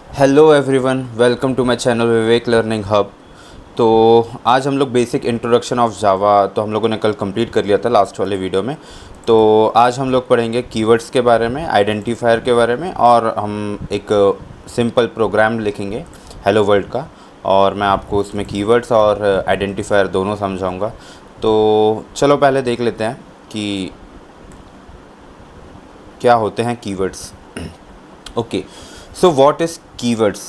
Hello everyone, welcome to my channel Vivek learning hub. तो आज हम लोग बेसिक इंट्रोडक्शन ऑफ जावा तो हम लोगों ने कल कंप्लीट कर लिया था लास्ट वाले वीडियो में। तो आज हम लोग पढ़ेंगे कीवर्ड्स के बारे में, आइडेंटिफायर के बारे में, और हम एक सिंपल प्रोग्राम लिखेंगे हेलो वर्ल्ड का, और मैं आपको उसमें कीवर्ड्स और आइडेंटिफायर दोनों समझाऊंगा। तो चलो पहले देख लेते हैं कि क्या होते हैं keywords. Okay, so what is keywords?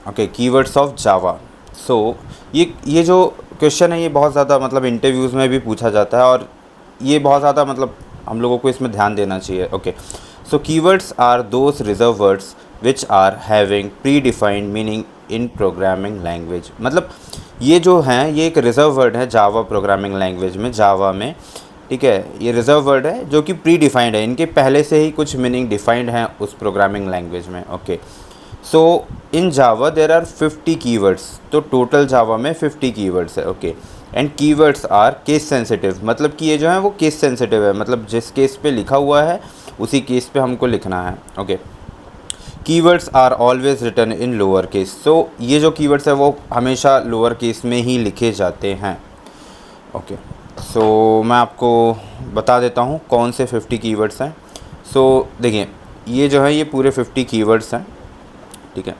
Okay, keywords of Java. सो ये जो क्वेश्चन है ये बहुत ज़्यादा मतलब इंटरव्यूज़ में भी पूछा जाता है, और ये बहुत ज़्यादा मतलब हम लोगों को इसमें ध्यान देना चाहिए। Okay, so keywords are those reserve words which are having predefined meaning in programming language. मतलब ये जो हैं ये एक रिजर्व वर्ड है जावा प्रोग्रामिंग लैंग्वेज में, जावा में। ठीक है, ये रिजर्व वर्ड है जो कि प्री डिफाइंड है, इनके पहले से ही कुछ मीनिंग डिफाइंड हैं उस प्रोग्रामिंग लैंग्वेज में। Okay, so in Java there are 50 keywords. तो टोटल जावा में 50 कीवर्ड्स है। Okay, and keywords are case sensitive. मतलब कि ये जो है वो केस सेंसिटिव है, मतलब जिस केस पे लिखा हुआ है उसी केस पे हमको लिखना है। Okay, keywords are always written in lower case. So ये जो कीवर्ड्स है वो हमेशा लोअर केस में ही लिखे जाते हैं। ओके, सो मैं आपको बता देता हूँ कौन से 50 कीवर्ड्स हैं। सो देखिए, ये जो है ये पूरे 50 कीवर्ड्स हैं। ठीक है,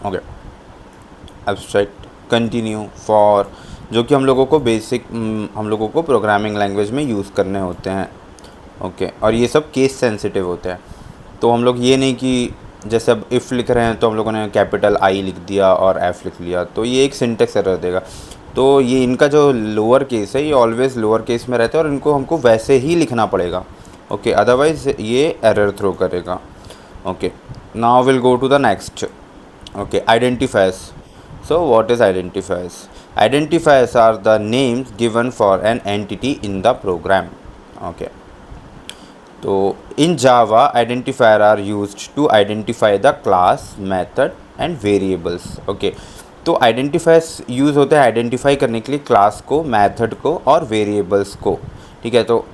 ओके, एब्स्ट्रैक्ट, कंटिन्यू, फॉर, जो कि हम लोगों को बेसिक हम लोगों को प्रोग्रामिंग लैंग्वेज में यूज़ करने होते हैं। ओके, और ये सब केस सेंसिटिव होते हैं। तो हम लोग ये नहीं कि जैसे अब इफ़ लिख रहे हैं तो हम लोगों ने कैपिटल आई लिख दिया और एफ़ लिख लिया, तो ये एक सिंटेक्स एरर देगा। तो ये इनका जो लोअर केस है ये ऑलवेज़ लोअर केस में रहता है और इनको हमको वैसे ही लिखना पड़ेगा। ओके, अदरवाइज़ ये एरर थ्रो करेगा। Okay, now we'll go to the next. Okay, identifiers. So what is identifiers? Identifiers are the names given for an entity in the program. Okay, तो in Java identifier are used to identify the class, method and variables. Okay, तो identifiers use होते हैं identify करने के लिए class को, method को और वेरिएबल्स को। ठीक है, तो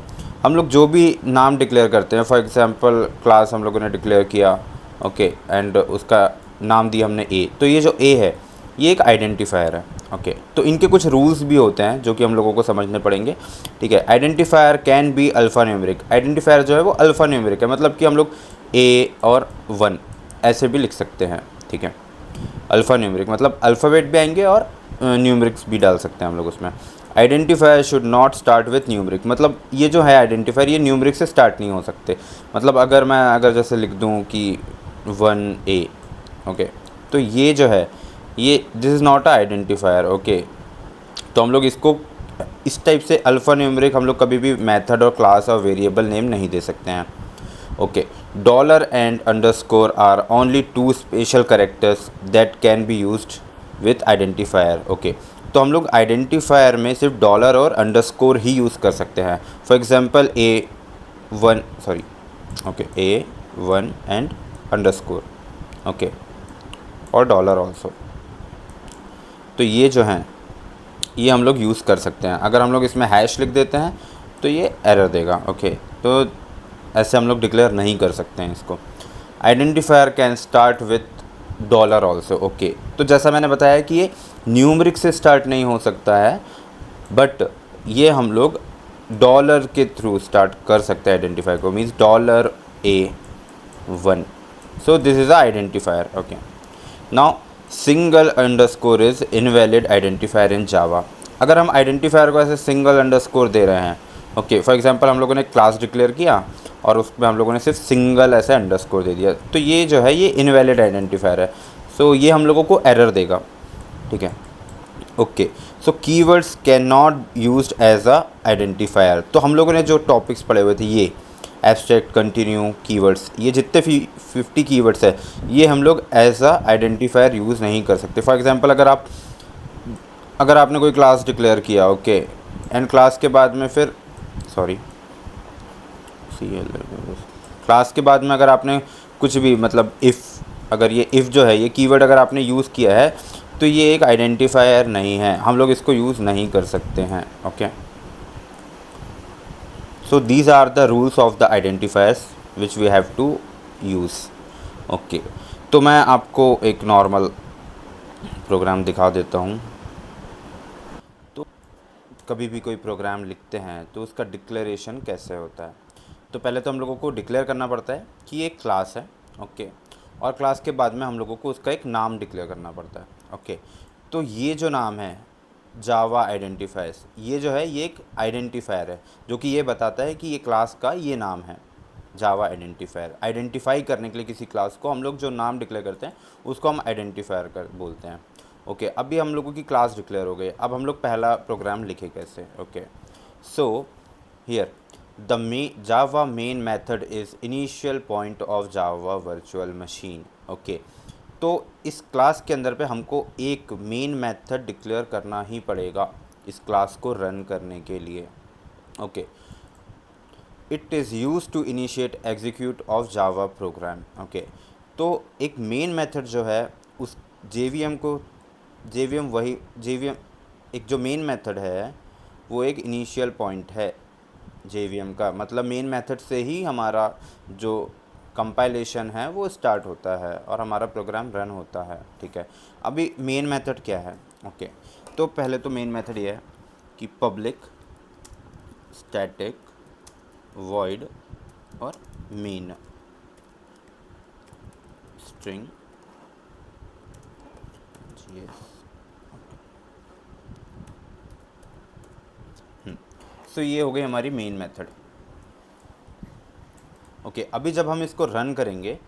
हम लोग जो भी नाम डिक्लेयर करते हैं, फॉर एग्जांपल क्लास हम लोगों ने डिक्लेयर किया, ओके, एंड उसका नाम दिया हमने ए, तो ये जो ए है ये एक आइडेंटिफायर है। ओके, तो इनके कुछ रूल्स भी होते हैं जो कि हम लोगों को समझने पड़ेंगे। ठीक है, identifier can be alpha numeric. Identifier जो है वो अल्फ़ा न्यूमेरिक है, मतलब कि हम लोग ए और 1 ऐसे भी लिख सकते हैं। ठीक है, अल्फ़ा न्यूमेरिक मतलब अल्फ़ाबेट भी आएंगे और न्यूमेरिक्स भी डाल सकते हैं हम लोग उसमें। Identifier should not start with numeric. मतलब ये जो है आइडेंटिफायर ये न्यूमेरिक से स्टार्ट नहीं हो सकते। मतलब अगर जैसे लिख दूँ कि 1A, ओके, तो ये जो है ये this is not a identifier. Okay, तो हम लोग इसको इस टाइप से अल्फ़ा न्यूमेरिक हम लोग कभी भी मेथड और क्लास और वेरिएबल नेम नहीं दे सकते हैं। Okay, dollar and underscore are only two special characters that can be used with identifier. Okay, तो हम लोग आइडेंटिफायर में सिर्फ डॉलर और अंडरस्कोर ही यूज़ कर सकते हैं। For example A1 A1 and underscore, okay, और डॉलर ऑल्सो। तो ये जो हैं ये हम लोग यूज़ कर सकते हैं। अगर हम लोग इसमें हैश लिख देते हैं तो ये एरर देगा। ओके, तो ऐसे हम लोग डिक्लेयर नहीं कर सकते हैं इसको। Identifier can start with dollar also. Okay, तो जैसा मैंने बताया कि ये न्यूमरिक से स्टार्ट नहीं हो सकता है, बट ये हम लोग डॉलर के थ्रू स्टार्ट कर सकते हैं आइडेंटिफायर को, means $A1। So this is a identifier. Okay, now single underscore is invalid identifier in Java. अगर हम आइडेंटिफायर को ऐसे सिंगल अंडरस्कोर दे रहे हैं, ओके, फॉर एग्जांपल हम लोगों ने क्लास डिक्लेयर किया और उसमें हम लोगों ने सिर्फ सिंगल ऐसे अंडरस्कोर दे दिया, तो ये जो है ये इनवैलिड आइडेंटिफायर है। सो ये हम लोगों को एरर देगा। ठीक है, okay, so keywords can not used as a identifier. तो हम लोगों ने जो टॉपिक्स पढ़े हुए थे ये एब्स्ट्रैक्ट, कंटिन्यू, कीवर्ड्स, ये जितने 50 कीवर्ड्स है ये हम लोग एज अ आइडेंटिफायर यूज़ नहीं कर सकते। फॉर एग्जांपल अगर आपने कोई क्लास डिक्लेयर किया, ओके, एंड क्लास के बाद में फिर क्लास के बाद में अगर आपने कुछ भी मतलब अगर ये इफ़ जो है ये कीवर्ड अगर आपने यूज़ किया है तो ये एक आइडेंटिफायर नहीं है, हम लोग इसको यूज़ नहीं कर सकते हैं। Okay, so these are the rules of the identifiers which we have to use. Okay, तो मैं आपको एक नॉर्मल प्रोग्राम दिखा देता हूँ। तो कभी भी कोई प्रोग्राम लिखते हैं तो उसका डिक्लेरेशन कैसे होता है। तो पहले तो हम लोगों को डिक्लेयर करना पड़ता है कि ये एक क्लास है। ओके, और क्लास के बाद में हम लोगों को उसका एक नाम डिक्लेयर करना पड़ता है। ओके, तो ये जो नाम है जावा आइडेंटिफायर्स, ये जो है ये एक आइडेंटिफायर है जो कि ये बताता है कि ये क्लास का ये नाम है जावा आइडेंटिफायर। आइडेंटिफाई करने के लिए किसी क्लास को हम लोग जो नाम डिक्लेयर करते हैं उसको हम आइडेंटिफायर कर बोलते हैं। ओके, अभी हम लोगों की क्लास डिक्लेयर हो गई। अब हम लोग पहला प्रोग्राम लिखे कैसे। Okay, so here the Java main method is initial point of Java virtual machine. Okay, तो इस क्लास के अंदर पे हमको एक मेन मेथड डिक्लेयर करना ही पड़ेगा इस क्लास को रन करने के लिए। Okay, it is use to initiate execute of Java program. Okay, तो एक मेन मेथड जो है उस जेवीएम को जेवीएम वही जेवीएम एक जो मेन मेथड है वो एक इनिशियल पॉइंट है जेवीएम का। मतलब मेन मेथड से ही हमारा जो कंपाइलेशन है वो स्टार्ट होता है और हमारा प्रोग्राम रन होता है। ठीक है, अभी मेन मेथड क्या है। ओके, तो पहले तो मेन मेथड ये है कि पब्लिक स्टैटिक वॉइड और मेन स्ट्रिंग जीएस। सो ये हो गई हमारी मेन मेथड। ओके, अभी जब हम इसको रन करेंगे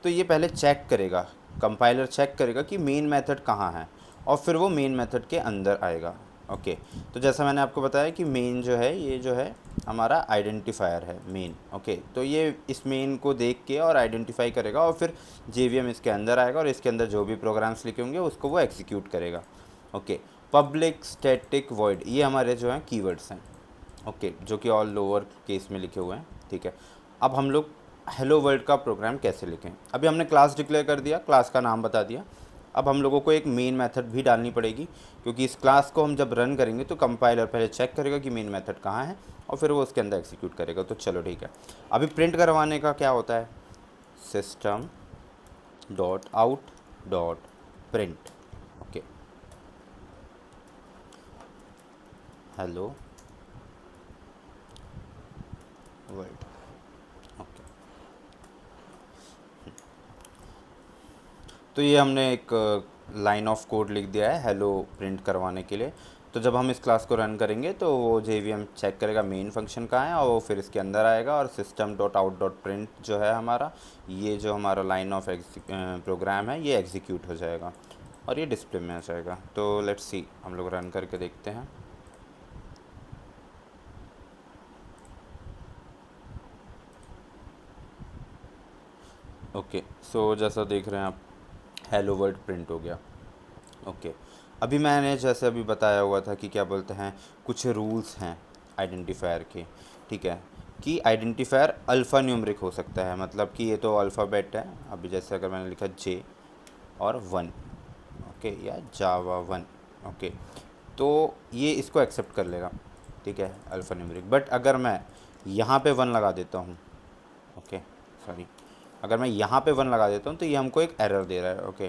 तो ये पहले चेक करेगा, कंपाइलर चेक करेगा कि मेन मेथड कहाँ है और फिर वो मेन मेथड के अंदर आएगा। ओके, तो जैसा मैंने आपको बताया कि मेन जो है ये जो है हमारा आइडेंटिफायर है मेन। ओके, तो ये इस मेन को देख के और आइडेंटिफाई करेगा और फिर जेवीएम इसके अंदर आएगा और इसके अंदर जो भी प्रोग्राम्स लिखे होंगे उसको वो एग्जीक्यूट करेगा। ओके, पब्लिक स्टैटिक वॉइड ये हमारे जो हैं कीवर्ड्स हैं। ओके, जो कि ऑल लोअर केस में लिखे हुए हैं। ठीक है, अब हम लोग हेलो वर्ल्ड का प्रोग्राम कैसे लिखें। अभी हमने क्लास डिक्लेयर कर दिया, क्लास का नाम बता दिया। अब हम लोगों को एक मेन मेथड भी डालनी पड़ेगी क्योंकि इस क्लास को हम जब रन करेंगे तो कंपाइलर पहले चेक करेगा कि मेन मेथड कहाँ है और फिर वो उसके अंदर एग्जीक्यूट करेगा। तो चलो ठीक है, अभी प्रिंट करवाने का क्या होता है, system dot out dot print. Okay, hello world. Okay, तो ये हमने एक लाइन ऑफ कोड लिख दिया है हेलो प्रिंट करवाने के लिए। तो जब हम इस क्लास को रन करेंगे तो वो जेवीएम चेक करेगा मेन फंक्शन कहाँ है और वो फिर इसके अंदर आएगा और system dot out dot print जो है हमारा ये जो हमारा लाइन ऑफ प्रोग्राम है ये एग्जीक्यूट हो जाएगा और ये डिस्प्ले में आ जाएगा। तो लेट्स सी, हम लोग रन करके देखते हैं। ओके, सो जैसा देख रहे हैं आप हेलो वर्ल्ड प्रिंट हो गया। ओके, अभी मैंने जैसे अभी बताया हुआ था कि क्या बोलते हैं कुछ रूल्स हैं आइडेंटिफायर के। ठीक है, कि आइडेंटिफायर अल्फ़ा न्यूमरिक हो सकता है, मतलब कि ये तो अल्फ़ाबेट है। अभी जैसे अगर मैंने लिखा जे और वन, ओके, या जावा वन। ओके, तो ये इसको एक्सेप्ट कर लेगा। ठीक है, अल्फ़ा न्यूमरिक। बट अगर मैं यहाँ पे वन लगा देता हूँ, ओके सॉरी, अगर मैं यहाँ पे वन लगा देता हूँ तो ये हमको एक एरर दे रहा है। ओके,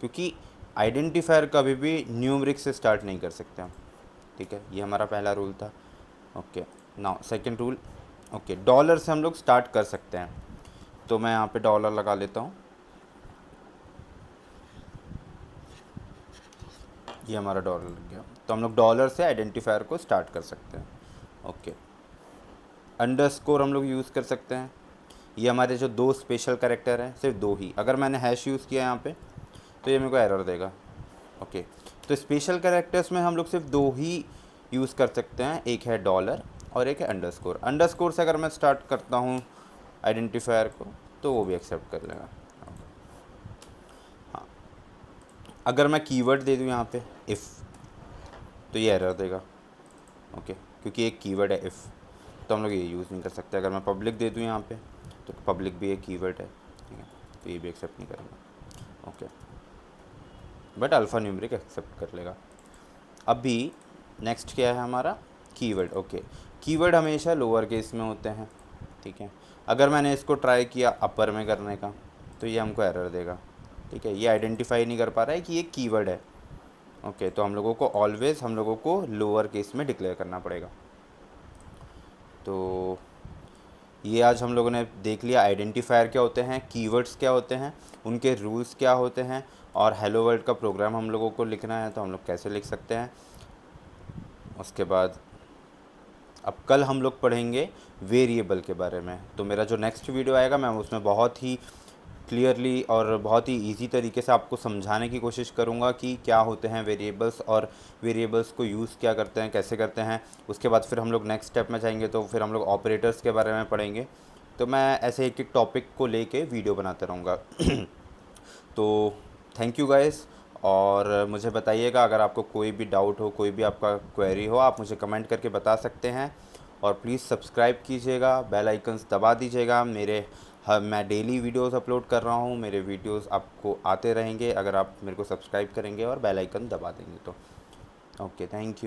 क्योंकि आइडेंटिफायर कभी भी न्यूमरिक से स्टार्ट नहीं कर सकते हम। ठीक है, ये हमारा पहला रूल था। Okay, now second rule. Okay, dollar से हम लोग स्टार्ट कर सकते हैं, तो मैं यहाँ पे डॉलर लगा लेता हूँ। ये हमारा डॉलर लग गया, तो हम लोग डॉलर से आइडेंटिफायर को स्टार्ट कर सकते हैं। ओके, अंडरस्कोर हम लोग यूज़ कर सकते हैं। ये हमारे जो दो स्पेशल कैरेक्टर हैं, सिर्फ दो ही। अगर मैंने हैश यूज़ किया यहाँ पे तो ये मेरे को एरर देगा। ओके, तो स्पेशल कैरेक्टर्स में हम लोग सिर्फ दो ही यूज़ कर सकते हैं, एक है डॉलर और एक है अंडरस्कोर। अंडरस्कोर से अगर मैं स्टार्ट करता हूँ आइडेंटिफायर को तो वो भी एक्सेप्ट कर लेगा। हाँ, अगर मैं कीवर्ड दे दूँ यहाँ पे इफ़, तो ये एरर देगा। ओके, क्योंकि एक कीवर्ड है इफ़, तो हम लोग ये यूज़ नहीं कर सकते। अगर मैं पब्लिक दे दूँ यहाँ पे तो पब्लिक भी एक कीवर्ड है। ठीक है, तो ये भी एक्सेप्ट नहीं करेगा। Okay, but alpha numeric accept कर लेगा। अभी नेक्स्ट क्या है हमारा कीवर्ड। ओके, कीवर्ड हमेशा लोअर केस में होते हैं। ठीक है, अगर मैंने इसको ट्राई किया अपर में करने का तो ये हमको एरर देगा, ठीक है, ये आइडेंटिफाई नहीं कर पा रहा है कि ये कीवर्ड है। ओके, तो हम लोगों को ऑलवेज़ हम लोगों को लोअर केस में डिक्लेयर करना पड़ेगा। तो ये आज हम लोगों ने देख लिया आइडेंटिफायर क्या होते हैं, कीवर्ड्स क्या होते हैं, उनके रूल्स क्या होते हैं, और हेलो वर्ल्ड का प्रोग्राम हम लोगों को लिखना है तो हम लोग कैसे लिख सकते हैं। उसके बाद अब कल हम लोग पढ़ेंगे वेरिएबल के बारे में। तो मेरा जो नेक्स्ट वीडियो आएगा मैं उसमें बहुत ही क्लियरली और बहुत ही इजी तरीके से आपको समझाने की कोशिश करूँगा कि क्या होते हैं वेरिएबल्स, और वेरिएबल्स को यूज़ क्या करते हैं, कैसे करते हैं। उसके बाद फिर हम लोग नेक्स्ट स्टेप में जाएंगे तो फिर हम लोग ऑपरेटर्स के बारे में पढ़ेंगे। तो मैं ऐसे एक एक टॉपिक को लेके वीडियो बनाता रहूँगा। तो थैंक यू गाइस, और मुझे बताइएगा अगर आपको कोई भी डाउट हो, कोई भी आपका क्वेरी हो, आप मुझे कमेंट करके बता सकते हैं। और प्लीज़ सब्सक्राइब कीजिएगा, बेल आइकन्स दबा दीजिएगा। मैं डेली वीडियोस अपलोड कर रहा हूँ, मेरे वीडियोस आपको आते रहेंगे अगर आप मेरे को सब्सक्राइब करेंगे और बेल आइकन दबा देंगे तो। Okay, thank you.